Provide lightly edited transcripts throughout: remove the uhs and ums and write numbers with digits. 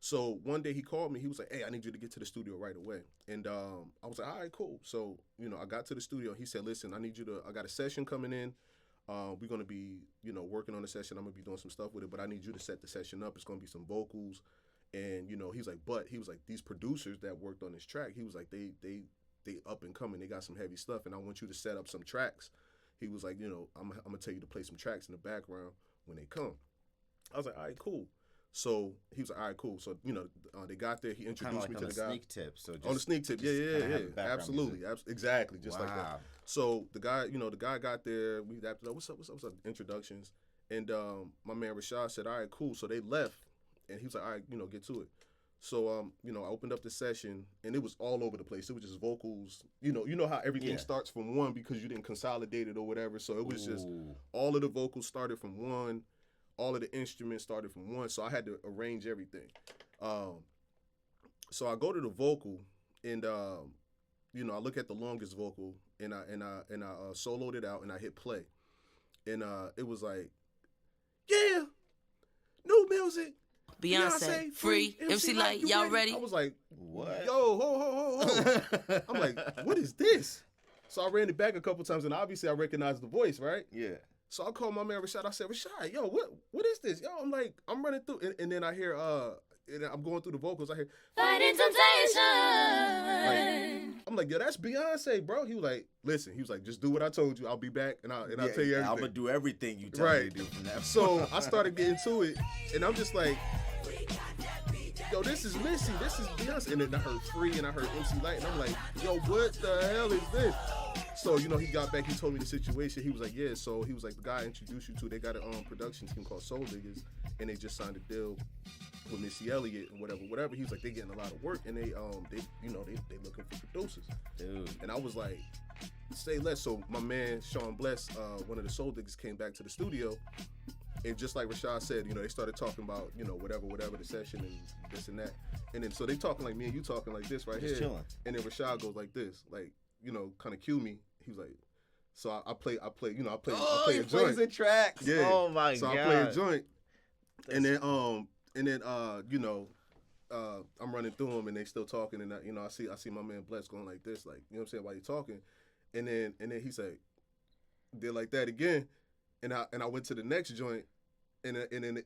So one day he called me. He was like, "Hey, I need you to get to the studio right away." And I was like, "All right, cool." So I got to the studio. He said, "Listen, I got a session coming in. We're gonna be working on the session. I'm gonna be doing some stuff with it, but I need you to set the session up. It's gonna be some vocals." And he's like, "But," he was like, "these producers that worked on this track," he was like, they up and coming. They got some heavy stuff, and I want you to set up some tracks." He was like, I'm gonna tell you to play some tracks in the background when they come." I was like, "All right, cool." So he was like, "All right, cool." So they got there. He introduced me to the guy. Sneak tip. So just, on the sneak tip, yeah, absolutely, exactly, just like that. So the guy got there. We after what's up, introductions, and my man Rashad said, "All right, cool." So they left, and he was like, "All right, get to it." So I opened up the session, and it was all over the place. It was just vocals. You know how everything starts from one because you didn't consolidate it or whatever. So it was just all of the vocals started from one. All of the instruments started from one, so I had to arrange everything. So I go to the vocal, and I look at the longest vocal, and I soloed it out, and I hit play, and it was like, "Yeah, new music, Beyonce, free, MC Lyte, y'all ready?" I was like, "What? Yo, ho. I'm like, "What is this?" So I ran it back a couple times, and obviously I recognized the voice, right? Yeah. So I called my man Rashad. I said, "Rashad, yo, what is this? Yo," I'm running through, and then I hear, and I'm going through the vocals. I hear, "Fighting Temptation." I'm like, "Yo, that's Beyonce, bro." He was like, "Listen," he was like, "just do what I told you. I'll be back, and I'll tell you everything. I'm gonna do everything you tell me to do from that." So I started getting to it, and I'm just like, "Yo, this is Missy. This is Beyonce." And then I heard Free, and I heard MC Lyte, and I'm like, "Yo, what the hell is this?" So, he got back, he told me the situation. He was like, "Yeah," so he was like, "The guy I introduced you to, they got a production team called Soul Diggaz, and they just signed a deal with Missy Elliott and whatever." He was like, "They getting a lot of work, and they looking for producers." Dude. And I was like, "Say less." So my man Sean Bless, one of the Soul Diggaz, came back to the studio, and just like Rashad said, they started talking about, whatever the session and this and that. And then so they talking like me and you talking like this right just here. Chilling. And then Rashad goes like this, like, kind of cue me. He was like, so I play a joint. He plays the tracks. Yeah. Oh my god. So I play a joint, and then I'm running through them, and they still talking, and I see my man Bless going like this, like, what I'm saying, while you talking, and then he said, did like that again, and I went to the next joint, and then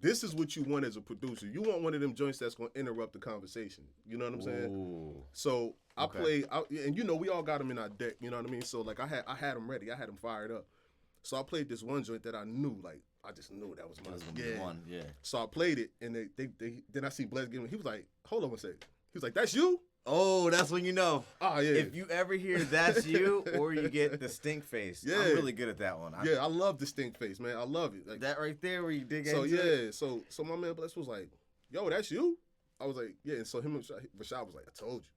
this is what you want as a producer. You want one of them joints that's going to interrupt the conversation. You know what I'm saying? Ooh. So I played, and we all got them in our deck. You know what I mean? So like I had them ready. I had them fired up. So I played this one joint that I knew, like I just knew that was my one. Yeah. So I played it, and they then I see Bless giving. He was like, "Hold on one second." He was like, "That's you?" Oh, that's when you know. Oh, yeah. If you ever hear "That's you" or you get the stink face, I'm really good at that one. I love the stink face, man. I love it. Like, that right there where you dig into it. So my man Bless was like, "Yo, that's you?" I was like, "Yeah." And so him and Rashad was like, I told you."